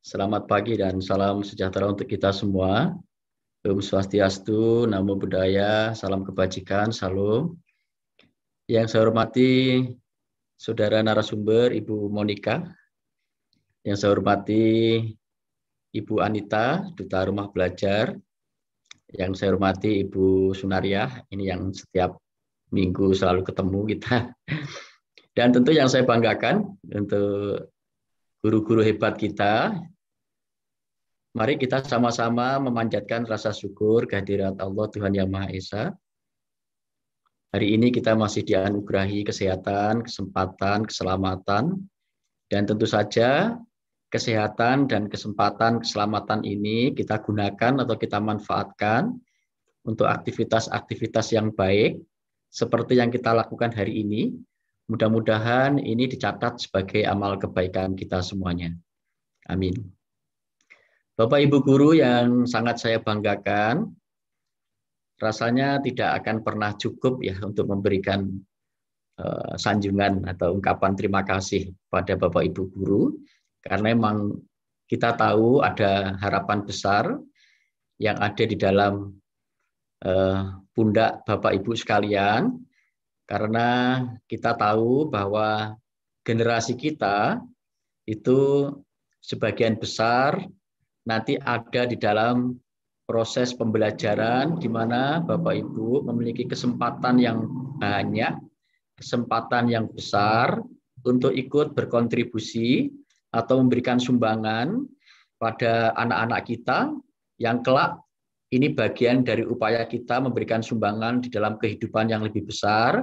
Selamat pagi dan salam sejahtera untuk kita semua. Om Swastiastu, Namo Buddhaya, salam kebajikan, salam. Yang saya hormati Saudara narasumber Ibu Monika, yang saya hormati Ibu Anita, Duta Rumah Belajar, yang saya hormati Ibu Sunariah, ini yang setiap minggu selalu ketemu kita. Dan tentu yang saya banggakan untuk guru-guru hebat kita. Mari kita sama-sama memanjatkan rasa syukur kehadirat Allah Tuhan Yang Maha Esa. Hari ini kita masih dianugerahi kesehatan, kesempatan, keselamatan, dan tentu saja kesehatan dan kesempatan keselamatan ini kita gunakan atau kita manfaatkan untuk aktivitas-aktivitas yang baik seperti yang kita lakukan hari ini. Mudah-mudahan ini dicatat sebagai amal kebaikan kita semuanya. Amin. Bapak Ibu guru yang sangat saya banggakan, rasanya tidak akan pernah cukup ya untuk memberikan sanjungan atau ungkapan terima kasih pada Bapak Ibu guru, karena memang kita tahu ada harapan besar yang ada di dalam pundak Bapak Ibu sekalian, karena kita tahu bahwa generasi kita itu sebagian besar nanti ada di dalam proses pembelajaran di mana Bapak Ibu memiliki kesempatan yang banyak, kesempatan yang besar untuk ikut berkontribusi atau memberikan sumbangan pada anak-anak kita yang kelak ini bagian dari upaya kita memberikan sumbangan di dalam kehidupan yang lebih besar.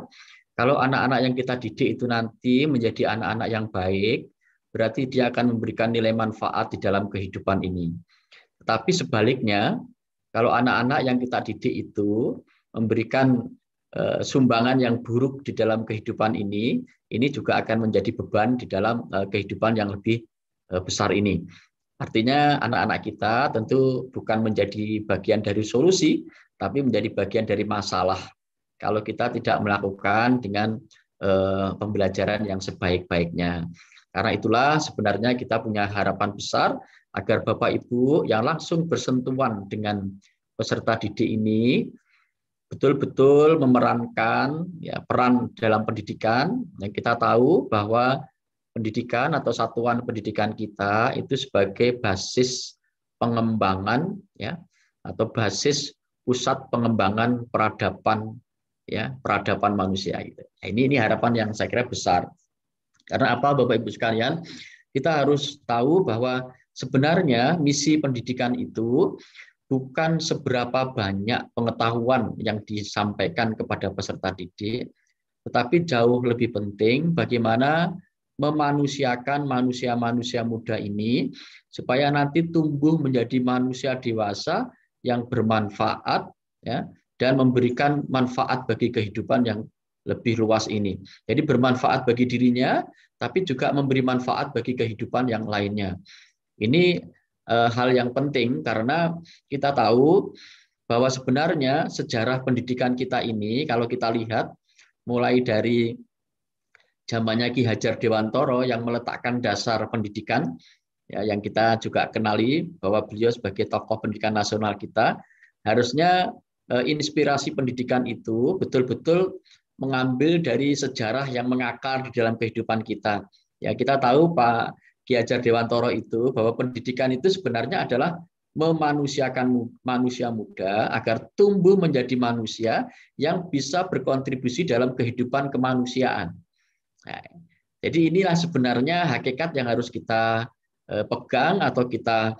Kalau anak-anak yang kita didik itu nanti menjadi anak-anak yang baik, berarti dia akan memberikan nilai manfaat di dalam kehidupan ini. Tetapi sebaliknya, kalau anak-anak yang kita didik itu memberikan sumbangan yang buruk di dalam kehidupan ini juga akan menjadi beban di dalam kehidupan yang lebih besar ini. Artinya anak-anak kita tentu bukan menjadi bagian dari solusi, tapi menjadi bagian dari masalah kalau kita tidak melakukan dengan pembelajaran yang sebaik-baiknya. Karena itulah sebenarnya kita punya harapan besar agar Bapak Ibu yang langsung bersentuhan dengan peserta didik ini betul-betul memerankan ya, peran dalam pendidikan. Yang kita tahu bahwa pendidikan atau satuan pendidikan kita itu sebagai basis pengembangan ya, atau basis pusat pengembangan peradaban ya, peradaban manusia itu. Nah, ini harapan yang saya kira besar. Karena apa Bapak Ibu sekalian? Kita harus tahu bahwa sebenarnya misi pendidikan itu bukan seberapa banyak pengetahuan yang disampaikan kepada peserta didik, tetapi jauh lebih penting bagaimana memanusiakan manusia-manusia muda ini supaya nanti tumbuh menjadi manusia dewasa yang bermanfaat ya, dan memberikan manfaat bagi kehidupan yang lebih luas ini. Jadi bermanfaat bagi dirinya, tapi juga memberi manfaat bagi kehidupan yang lainnya. Ini hal yang penting karena kita tahu bahwa sebenarnya sejarah pendidikan kita ini, kalau kita lihat mulai dari zamannya Ki Hajar Dewantoro yang meletakkan dasar pendidikan, ya, yang kita juga kenali bahwa beliau sebagai tokoh pendidikan nasional kita, harusnya inspirasi pendidikan itu betul-betul mengambil dari sejarah yang mengakar di dalam kehidupan kita. Ya, kita tahu Pak Ki Hajar Dewantoro itu bahwa pendidikan itu sebenarnya adalah memanusiakan manusia muda agar tumbuh menjadi manusia yang bisa berkontribusi dalam kehidupan kemanusiaan. Nah, jadi inilah sebenarnya hakikat yang harus kita pegang atau kita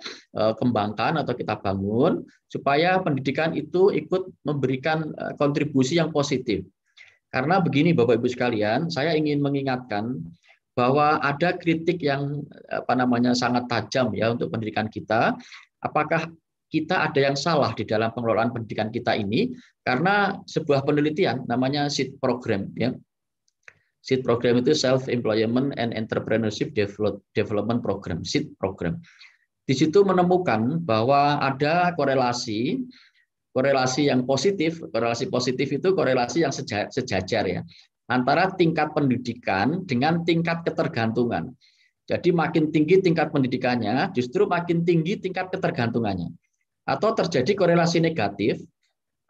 kembangkan atau kita bangun supaya pendidikan itu ikut memberikan kontribusi yang positif. Karena begini Bapak Ibu sekalian, saya ingin mengingatkan bahwa ada kritik yang sangat tajam ya untuk pendidikan kita. Apakah kita ada yang salah di dalam pengelolaan pendidikan kita ini? Karena sebuah penelitian namanya SEED program ya. SEED program itu Self Employment and Entrepreneurship Development Program, SEED program. Di situ menemukan bahwa ada korelasi yang positif. Korelasi positif itu korelasi yang sejajar ya, antara tingkat pendidikan dengan tingkat ketergantungan. Jadi makin tinggi tingkat pendidikannya, justru makin tinggi tingkat ketergantungannya. Atau terjadi korelasi negatif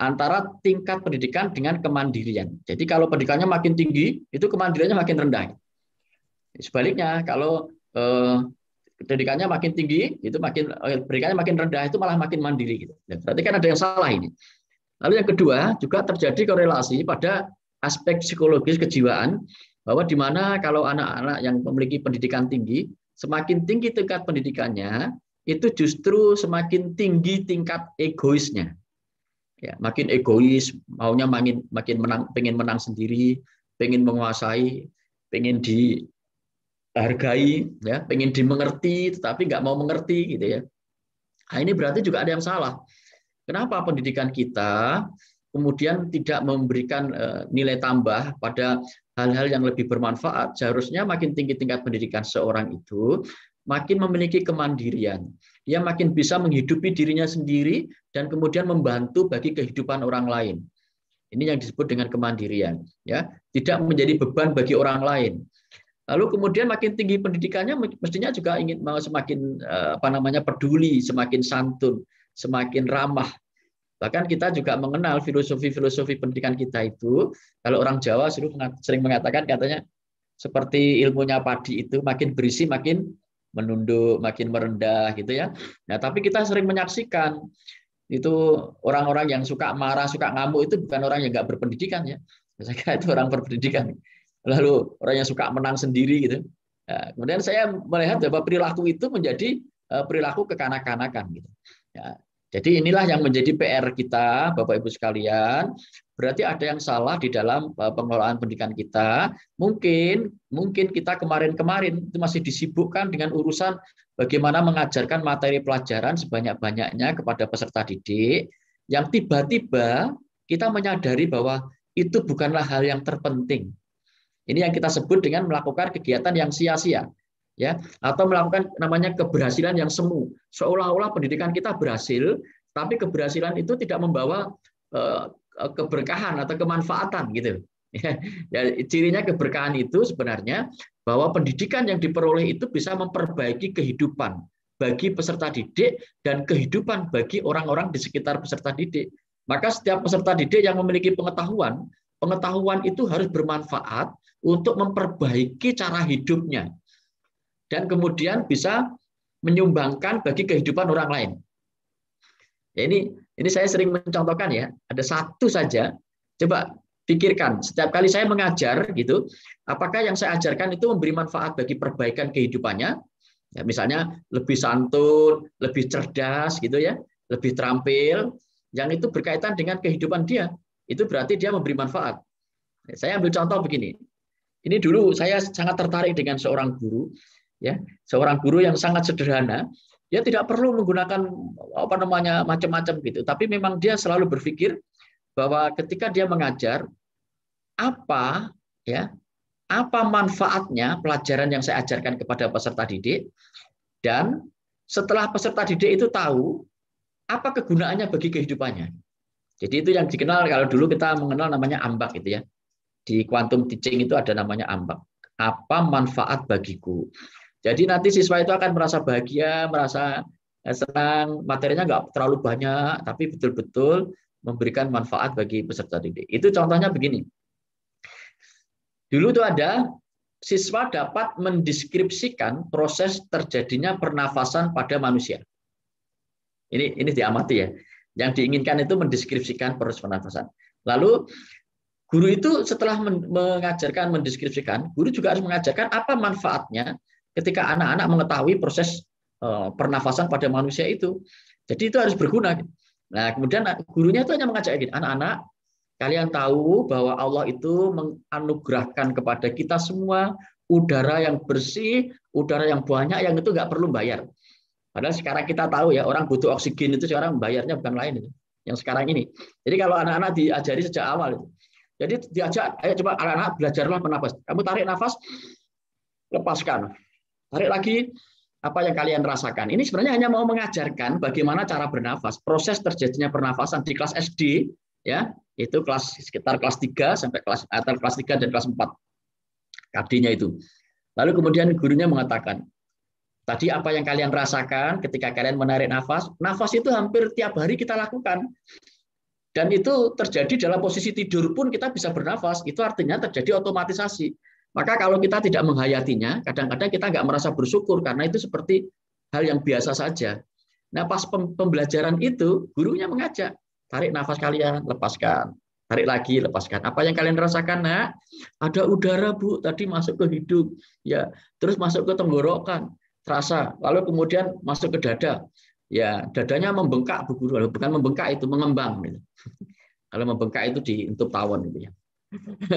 antara tingkat pendidikan dengan kemandirian. Jadi kalau pendidikannya makin tinggi, itu kemandiriannya makin rendah. Sebaliknya, kalau pendidikannya makin tinggi, itu pendidikannya makin rendah, itu malah makin mandiri. Gitu. Berarti kan ada yang salah ini. Lalu yang kedua, juga terjadi korelasi pada aspek psikologis kejiwaan, bahwa di mana kalau anak-anak yang memiliki pendidikan tinggi, semakin tinggi tingkat pendidikannya, itu justru semakin tinggi tingkat egoisnya. Ya, makin egois, maunya makin menang, pengen menang sendiri, pengen menguasai, pengen dihargai, ya, pengen dimengerti, tetapi nggak mau mengerti, gitu ya. Nah, ini berarti juga ada yang salah. Kenapa pendidikan kita kemudian tidak memberikan nilai tambah pada hal-hal yang lebih bermanfaat? Seharusnya makin tinggi tingkat pendidikan seorang itu, makin memiliki kemandirian. Dia makin bisa menghidupi dirinya sendiri dan kemudian membantu bagi kehidupan orang lain. Ini yang disebut dengan kemandirian. Ya, tidak menjadi beban bagi orang lain. Lalu kemudian makin tinggi pendidikannya, mestinya juga ingin semakin peduli, semakin santun, semakin ramah. Bahkan kita juga mengenal filosofi pendidikan kita itu, kalau orang Jawa sering mengatakan, katanya seperti ilmunya padi itu, makin berisi makin menunduk, makin merendah, gitu ya. Nah, tapi kita sering menyaksikan itu orang-orang yang suka marah, suka ngamuk itu bukan orang yang nggak berpendidikan ya. Saya kira itu orang berpendidikan. Lalu orang yang suka menang sendiri gitu. Nah, kemudian saya melihat bahwa perilaku itu menjadi perilaku kekanak-kanakan gitu. Ya, jadi inilah yang menjadi PR kita, Bapak Ibu sekalian. Berarti ada yang salah di dalam pengelolaan pendidikan kita. Mungkin kita kemarin-kemarin itu masih disibukkan dengan urusan bagaimana mengajarkan materi pelajaran sebanyak-banyaknya kepada peserta didik, yang tiba-tiba kita menyadari bahwa itu bukanlah hal yang terpenting. Ini yang kita sebut dengan melakukan kegiatan yang sia-sia. Ya, atau melakukan namanya keberhasilan yang semu, seolah-olah pendidikan kita berhasil, tapi keberhasilan itu tidak membawa keberkahan atau kemanfaatan gitu. Ya, cirinya keberkahan itu sebenarnya bahwa pendidikan yang diperoleh itu bisa memperbaiki kehidupan bagi peserta didik dan kehidupan bagi orang-orang di sekitar peserta didik. Maka setiap peserta didik yang memiliki pengetahuan itu harus bermanfaat untuk memperbaiki cara hidupnya, dan kemudian bisa menyumbangkan bagi kehidupan orang lain. Ya, ini saya sering mencontohkan ya. Ada satu saja. Coba pikirkan, setiap kali saya mengajar gitu, apakah yang saya ajarkan itu memberi manfaat bagi perbaikan kehidupannya? Ya, misalnya lebih santun, lebih cerdas gitu ya, lebih terampil, yang itu berkaitan dengan kehidupan dia. Itu berarti dia memberi manfaat. Saya ambil contoh begini. Ini dulu saya sangat tertarik dengan seorang guru. Ya, seorang guru yang sangat sederhana, dia tidak perlu menggunakan macam-macam gitu, tapi memang dia selalu berpikir bahwa ketika dia mengajar, apa manfaatnya pelajaran yang saya ajarkan kepada peserta didik, dan setelah peserta didik itu tahu apa kegunaannya bagi kehidupannya. Jadi itu yang dikenal, kalau dulu kita mengenal namanya ambak gitu ya. Di quantum teaching itu ada namanya ambak. Apa manfaat bagiku? Jadi nanti siswa itu akan merasa bahagia, merasa senang, materinya nggak terlalu banyak, tapi betul-betul memberikan manfaat bagi peserta didik. Itu contohnya begini. Dulu tuh ada siswa dapat mendeskripsikan proses terjadinya pernafasan pada manusia. Ini diamati ya. Yang diinginkan itu mendeskripsikan proses pernafasan. Lalu guru itu setelah mengajarkan, mendeskripsikan, guru juga harus mengajarkan apa manfaatnya ketika anak-anak mengetahui proses pernafasan pada manusia itu. Jadi itu harus berguna. Nah, kemudian gurunya itu hanya mengajak gini, anak-anak, kalian tahu bahwa Allah itu menganugerahkan kepada kita semua udara yang bersih, udara yang banyak, yang itu nggak perlu bayar. Padahal sekarang kita tahu ya, orang butuh oksigen itu sekarang bayarnya bukan lain itu. Yang sekarang ini. Jadi kalau anak-anak diajari sejak awal itu. Jadi diajak, ayo coba anak-anak belajarlah bernafas. Kamu tarik nafas, lepaskan. Tarik lagi, apa yang kalian rasakan. Ini sebenarnya hanya mau mengajarkan bagaimana cara bernafas, proses terjadinya pernafasan di kelas SD, ya, itu sekitar kelas 3 sampai kelas 3 dan kelas 4. KD-nya itu. Lalu kemudian gurunya mengatakan, Tadi apa yang kalian rasakan ketika kalian menarik nafas? Nafas itu hampir tiap hari kita lakukan. Dan itu terjadi dalam posisi tidur pun kita bisa bernafas. Itu artinya terjadi otomatisasi. Maka kalau kita tidak menghayatinya, kadang-kadang kita nggak merasa bersyukur karena itu seperti hal yang biasa saja. Nah, pas pembelajaran itu, gurunya mengajak, tarik nafas kalian, lepaskan. Tarik lagi, lepaskan. Apa yang kalian rasakan, nak? Ada udara, Bu, tadi masuk ke hidung. Ya, terus masuk ke tenggorokan. Terasa. Lalu kemudian masuk ke dada. Ya, dadanya membengkak, Bu Guru. Bukan membengkak, itu mengembang. Kalau membengkak itu diintip tawon gitu ya.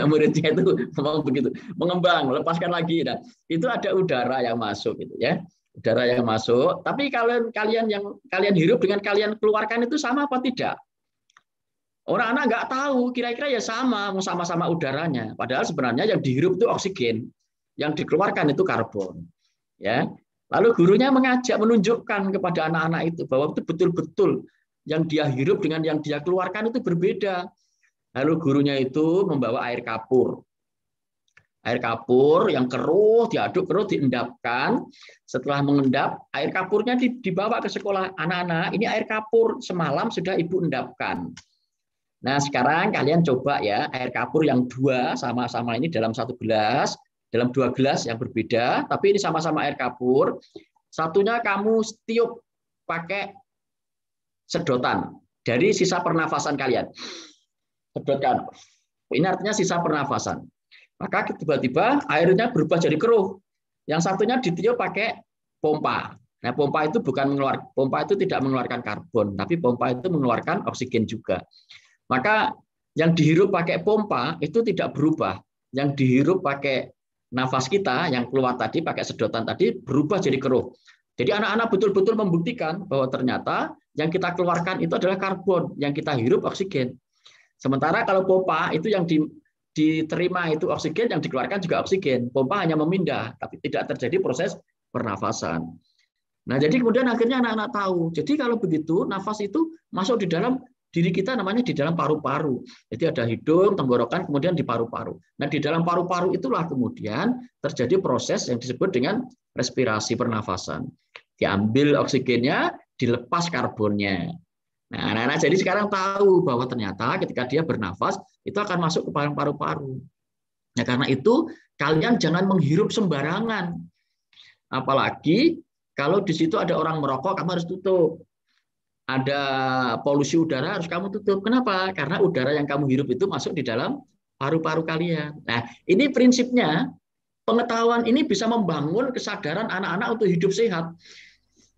Muridnya itu ngomong begitu, mengembang, lepaskan lagi. Nah, itu ada udara yang masuk gitu ya. Udara yang masuk, tapi kalian yang kalian hirup dengan kalian keluarkan itu sama apa tidak? Orang anak nggak tahu, kira-kira ya sama-sama udaranya. Padahal sebenarnya yang dihirup itu oksigen, yang dikeluarkan itu karbon. Ya. Lalu gurunya mengajak, menunjukkan kepada anak-anak itu bahwa itu betul-betul yang dia hirup dengan yang dia keluarkan itu berbeda. Lalu gurunya itu membawa air kapur. Air kapur yang keruh, diaduk keruh, diendapkan. Setelah mengendap, air kapurnya dibawa ke sekolah anak-anak. Ini air kapur semalam sudah ibu endapkan. Nah, sekarang kalian coba ya, air kapur yang dua sama-sama ini dalam satu gelas, dalam dua gelas yang berbeda, tapi ini sama-sama air kapur. Satunya kamu tiup pakai sedotan dari sisa pernafasan kalian. Sedotkan. Ini artinya sisa pernafasan. Maka tiba-tiba airnya berubah jadi keruh. Yang satunya ditiup pakai pompa. Nah, pompa itu tidak mengeluarkan karbon, tapi pompa itu mengeluarkan oksigen juga. Maka yang dihirup pakai pompa itu tidak berubah. Yang dihirup pakai nafas kita, yang keluar tadi pakai sedotan tadi berubah jadi keruh. Jadi anak-anak betul-betul membuktikan bahwa ternyata yang kita keluarkan itu adalah karbon, yang kita hirup oksigen. Sementara kalau pompa itu yang diterima itu oksigen, yang dikeluarkan juga oksigen. Pompa hanya memindah, tapi tidak terjadi proses pernafasan. Nah, jadi kemudian akhirnya anak-anak tahu. Jadi kalau begitu, nafas itu masuk di dalam diri kita, namanya di dalam paru-paru. Jadi ada hidung, tenggorokan, kemudian di paru-paru. Nah, di dalam paru-paru itulah kemudian terjadi proses yang disebut dengan respirasi pernafasan. Diambil oksigennya, dilepas karbonnya. Nah, anak-anak jadi sekarang tahu bahwa ternyata ketika dia bernafas, itu akan masuk ke paru-paru. Nah, karena itu kalian jangan menghirup sembarangan. Apalagi kalau di situ ada orang merokok, kamu harus tutup. Ada polusi udara, harus kamu tutup. Kenapa? Karena udara yang kamu hirup itu masuk di dalam paru-paru kalian. Nah, ini prinsipnya, pengetahuan ini bisa membangun kesadaran anak-anak untuk hidup sehat.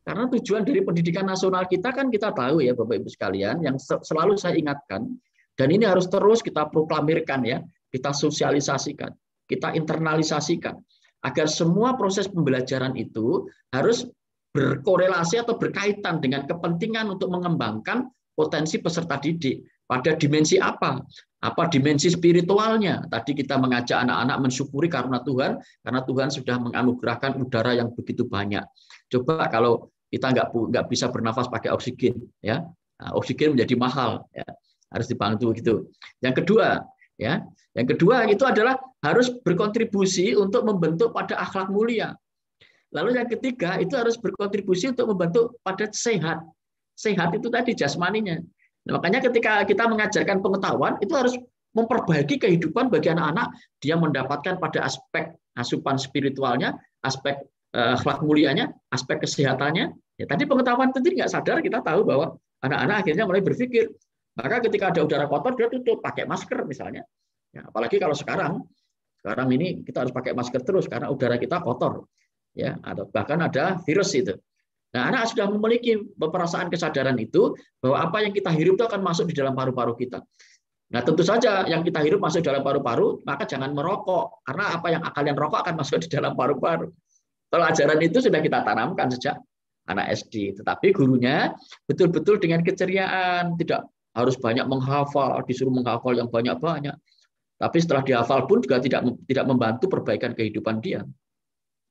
Karena tujuan dari pendidikan nasional kita kan kita tahu ya Bapak Ibu sekalian, yang selalu saya ingatkan, dan ini harus terus kita proklamirkan ya, kita sosialisasikan, kita internalisasikan, agar semua proses pembelajaran itu harus berkorelasi atau berkaitan dengan kepentingan untuk mengembangkan potensi peserta didik. Pada dimensi apa? Apa dimensi spiritualnya? Tadi kita mengajak anak-anak mensyukuri karena Tuhan sudah menganugerahkan udara yang begitu banyak. Coba kalau kita nggak bisa bernafas pakai oksigen, ya, nah, oksigen menjadi mahal, ya, harus dibantu gitu. Yang kedua itu adalah harus berkontribusi untuk membentuk pada akhlak mulia. Lalu yang ketiga itu harus berkontribusi untuk membentuk pada sehat. Sehat itu tadi jasmaninya. Nah, makanya ketika kita mengajarkan pengetahuan itu harus memperbaiki kehidupan bagi anak-anak, dia mendapatkan pada aspek asupan spiritualnya, aspek akhlak mulianya, aspek kesehatannya. Ya, tadi pengetahuan tadi nggak sadar kita tahu bahwa anak-anak akhirnya mulai berpikir. Maka ketika ada udara kotor dia tutup, pakai masker misalnya. Ya, apalagi kalau sekarang ini kita harus pakai masker terus karena udara kita kotor. Ya, atau bahkan ada virus itu. Nah, anak sudah memiliki perasaan kesadaran itu bahwa apa yang kita hirup itu akan masuk di dalam paru-paru kita. Nah, tentu saja yang kita hirup masuk dalam paru-paru, maka jangan merokok karena apa yang kalian rokok akan masuk di dalam paru-paru. Kalau ajaran itu sudah kita tanamkan sejak anak SD, tetapi gurunya betul-betul dengan keceriaan, tidak harus banyak menghafal, disuruh menghafal yang banyak-banyak. Tapi setelah dihafal pun juga tidak membantu perbaikan kehidupan dia.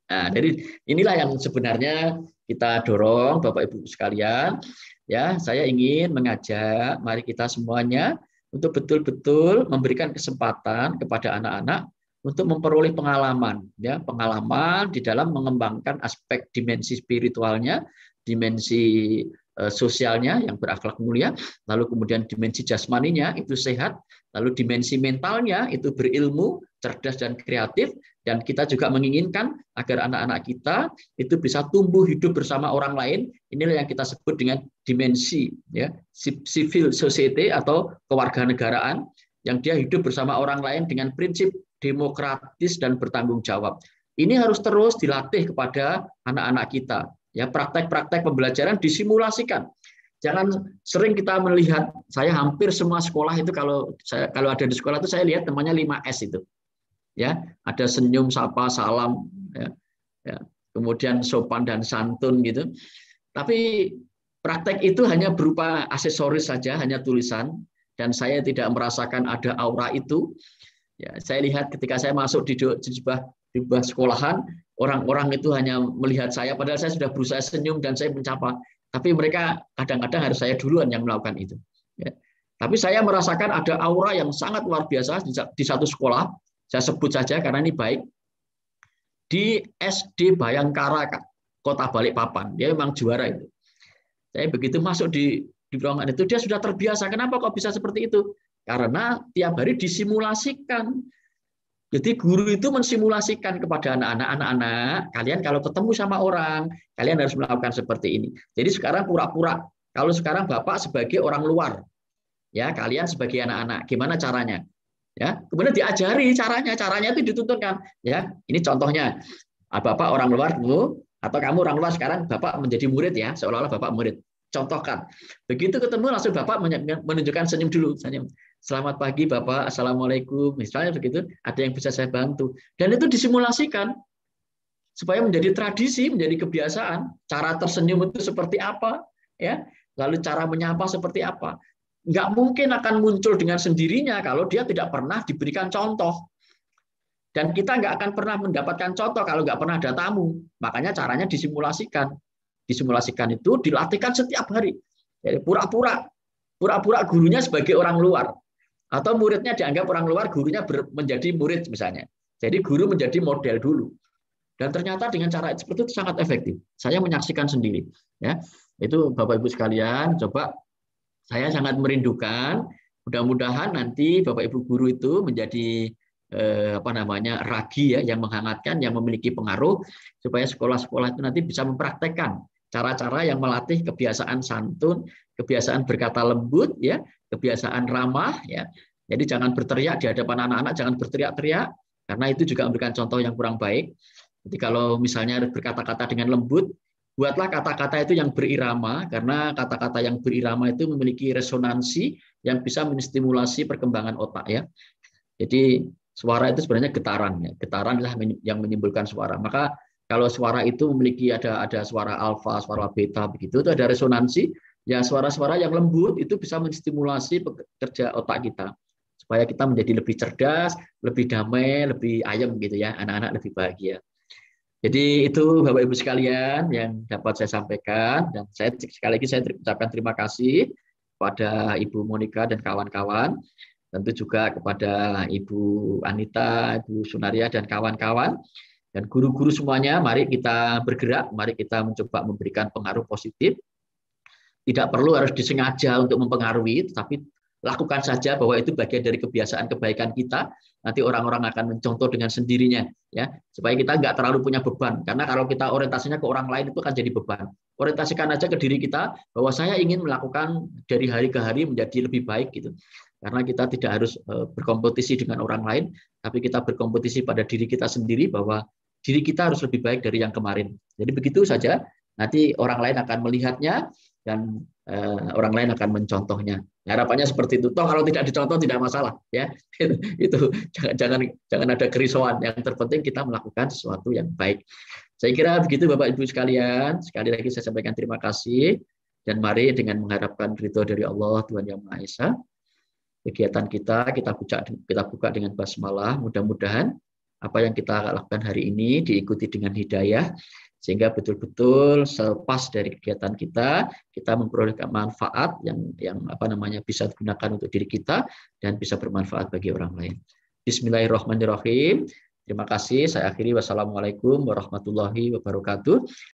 Nah, jadi inilah yang sebenarnya kita dorong Bapak Ibu sekalian. Ya, saya ingin mengajak mari kita semuanya untuk betul-betul memberikan kesempatan kepada anak-anak untuk memperoleh pengalaman, ya, pengalaman di dalam mengembangkan aspek dimensi spiritualnya, dimensi sosialnya yang berakhlak mulia, lalu kemudian dimensi jasmaninya itu sehat, lalu dimensi mentalnya itu berilmu, cerdas dan kreatif, dan kita juga menginginkan agar anak-anak kita itu bisa tumbuh hidup bersama orang lain. Inilah yang kita sebut dengan dimensi, ya, civil society atau kewarganegaraan, yang dia hidup bersama orang lain dengan prinsip demokratis dan bertanggung jawab. Ini harus terus dilatih kepada anak-anak kita. Ya, praktek-praktek pembelajaran disimulasikan. Jangan sering kita melihat, saya hampir semua sekolah itu kalau ada di sekolah itu saya lihat namanya 5S itu. Ya, ada senyum, sapa, salam, ya, kemudian sopan dan santun gitu. Tapi praktek itu hanya berupa aksesoris saja, hanya tulisan, dan saya tidak merasakan ada aura itu. Ya, saya lihat ketika saya masuk di sebuah sekolahan, orang-orang itu hanya melihat saya, padahal saya sudah berusaha senyum dan saya mencapa. Tapi mereka kadang-kadang harus saya duluan yang melakukan itu. Ya. Tapi saya merasakan ada aura yang sangat luar biasa di satu sekolah, saya sebut saja karena ini baik, di SD Bayangkara, Kota Balikpapan. Dia memang juara itu. Saya begitu masuk di ruangan itu, dia sudah terbiasa. Kenapa kok bisa seperti itu? Karena tiap hari disimulasikan. Jadi guru itu mensimulasikan kepada anak-anak, kalian kalau ketemu sama orang, kalian harus melakukan seperti ini. Jadi sekarang pura-pura, kalau sekarang Bapak sebagai orang luar, ya kalian sebagai anak-anak, gimana caranya? Ya, kemudian diajari caranya itu dituntunkan. Ya, ini contohnya, Bapak orang luar dulu, atau kamu orang luar sekarang, Bapak menjadi murid ya, seolah-olah Bapak murid. Contohkan. Begitu ketemu langsung Bapak menunjukkan senyum dulu, senyum. Selamat pagi Bapak, Assalamualaikum, misalnya begitu, ada yang bisa saya bantu. Dan itu disimulasikan supaya menjadi tradisi, menjadi kebiasaan. Cara tersenyum itu seperti apa, ya? Lalu cara menyapa seperti apa? Nggak mungkin akan muncul dengan sendirinya kalau dia tidak pernah diberikan contoh. Dan kita nggak akan pernah mendapatkan contoh kalau nggak pernah ada tamu. Makanya caranya disimulasikan. Disimulasikan itu dilatihkan setiap hari. Jadi pura-pura gurunya sebagai orang luar. Atau muridnya dianggap orang luar, gurunya menjadi murid misalnya. Jadi guru menjadi model dulu. Dan ternyata dengan cara seperti itu sangat efektif. Saya menyaksikan sendiri. Ya, itu Bapak Ibu sekalian, coba saya sangat merindukan. Mudah-mudahan nanti Bapak Ibu guru itu menjadi ragi ya, yang menghangatkan, yang memiliki pengaruh, supaya sekolah-sekolah itu nanti bisa mempraktekkan cara-cara yang melatih kebiasaan santun, kebiasaan berkata lembut, ya, kebiasaan ramah, ya. Jadi jangan berteriak di hadapan anak-anak, jangan berteriak-teriak, karena itu juga memberikan contoh yang kurang baik. Jadi kalau misalnya berkata-kata dengan lembut, buatlah kata-kata itu yang berirama, karena kata-kata yang berirama itu memiliki resonansi yang bisa menstimulasi perkembangan otak, ya. Jadi suara itu sebenarnya getaran, ya. Getaran adalah yang menimbulkan suara. Maka kalau suara itu memiliki ada suara alfa, suara beta, begitu, itu ada resonansi. Ya, suara-suara yang lembut itu bisa menstimulasi kerja otak kita supaya kita menjadi lebih cerdas, lebih damai, lebih ayem gitu ya, anak-anak lebih bahagia. Jadi itu Bapak Ibu sekalian yang dapat saya sampaikan, dan saya sekali lagi saya ucapkan terima kasih kepada Ibu Monika dan kawan-kawan, tentu juga kepada Ibu Anita, Ibu Sunaria dan kawan-kawan. Dan guru-guru semuanya, mari kita bergerak, mari kita mencoba memberikan pengaruh positif. Tidak perlu harus disengaja untuk mempengaruhi, tetapi lakukan saja bahwa itu bagian dari kebiasaan kebaikan kita. Nanti orang-orang akan mencontoh dengan sendirinya, ya, supaya kita nggak terlalu punya beban. Karena kalau kita orientasinya ke orang lain itu akan jadi beban. Orientasikan aja ke diri kita bahwa saya ingin melakukan dari hari ke hari menjadi lebih baik gitu. Karena kita tidak harus berkompetisi dengan orang lain, tapi kita berkompetisi pada diri kita sendiri bahwa diri kita harus lebih baik dari yang kemarin. Jadi begitu saja. Nanti orang lain akan melihatnya dan orang lain akan mencontohnya. Harapannya seperti itu. Toh kalau tidak dicontoh tidak masalah, ya. Itu jangan ada kerisauan. Yang terpenting kita melakukan sesuatu yang baik. Saya kira begitu Bapak Ibu sekalian. Sekali lagi saya sampaikan terima kasih, dan mari dengan mengharapkan ridho dari Allah Tuhan Yang Maha Esa, kegiatan kita buka dengan basmalah. Mudah-mudahan apa yang kita lakukan hari ini diikuti dengan hidayah, sehingga betul-betul selepas dari kegiatan kita memperoleh manfaat yang bisa digunakan untuk diri kita dan bisa bermanfaat bagi orang lain. Bismillahirrahmanirrahim. Terima kasih. Saya akhiri. Wassalamualaikum warahmatullahi wabarakatuh.